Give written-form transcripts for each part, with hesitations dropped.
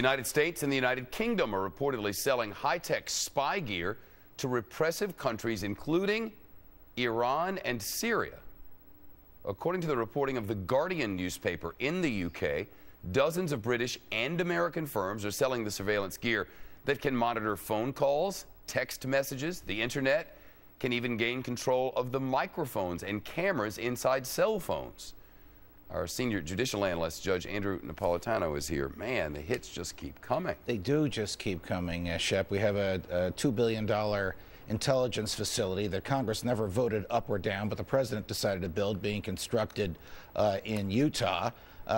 United States and the United Kingdom are reportedly selling high-tech spy gear to repressive countries, including Iran and Syria. According to the reporting of The Guardian newspaper in the UK, dozens of British and American firms are selling the surveillance gear that can monitor phone calls, text messages, the internet, can even gain control of the microphones and cameras inside cell phones. Our senior judicial analyst, Judge Andrew Napolitano, is here. Man, the hits just keep coming. They do just keep coming, Shep. We have a $2 billion intelligence facility that Congress never voted up or down, but the president decided to build, being constructed in Utah.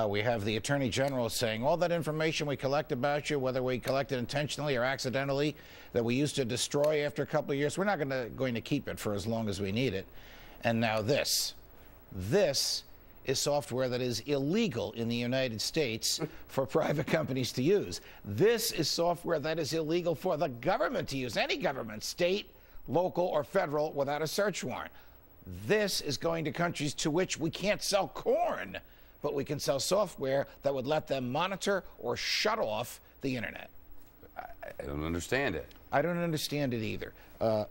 We have the Attorney General saying all that information we collect about you, whether we collect it intentionally or accidentally, that we used to destroy after a couple of years, we're not going to keep it for as long as we need it. And now this is software that is illegal in the United States for private companies to use. This is software that is illegal for the government to use, any government, state, local, or federal, without a search warrant. This is going to countries to which we can't sell corn, but we can sell software that would let them monitor or shut off the internet. I don't understand it. I don't understand it either.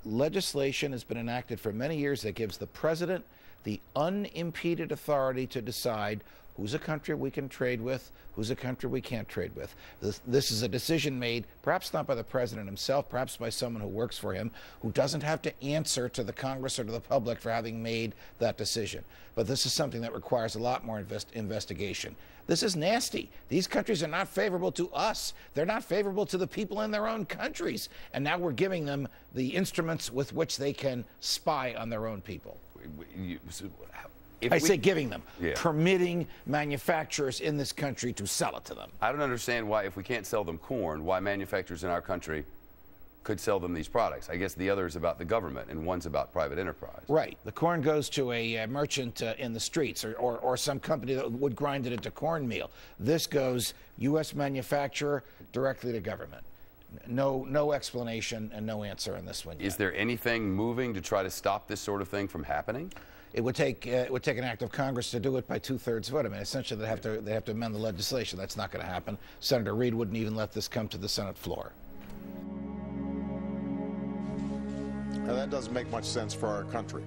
Legislation has been enacted for many years that gives the president the unimpeded authority to decide who's a country we can trade with, who's a country we can't trade with. This is a decision made perhaps not by the president himself, perhaps by someone who works for him, who doesn't have to answer to the Congress or to the public for having made that decision. But this is something that requires a lot more investigation. This is nasty. These countries are not favorable to us. They're not favorable to the people in their own countries. And now we're giving them the instruments with which they can spy on their own people. I say giving them, permitting manufacturers in this country to sell it to them. I don't understand why, if we can't sell them corn, why manufacturers in our country could sell them these products. I guess the other is about the government and one's about private enterprise. Right. The corn goes to a merchant in the streets or some company that would grind it into cornmeal. This goes U.S. manufacturer directly to government. No explanation and no answer on this one yet. Is there anything moving to try to stop this sort of thing from happening? It would take an act of Congress to do it by 2/3 vote. I mean, essentially they have to amend the legislation. That's not going to happen. Senator Reid wouldn't even let this come to the Senate floor. Now, that doesn't make much sense for our country.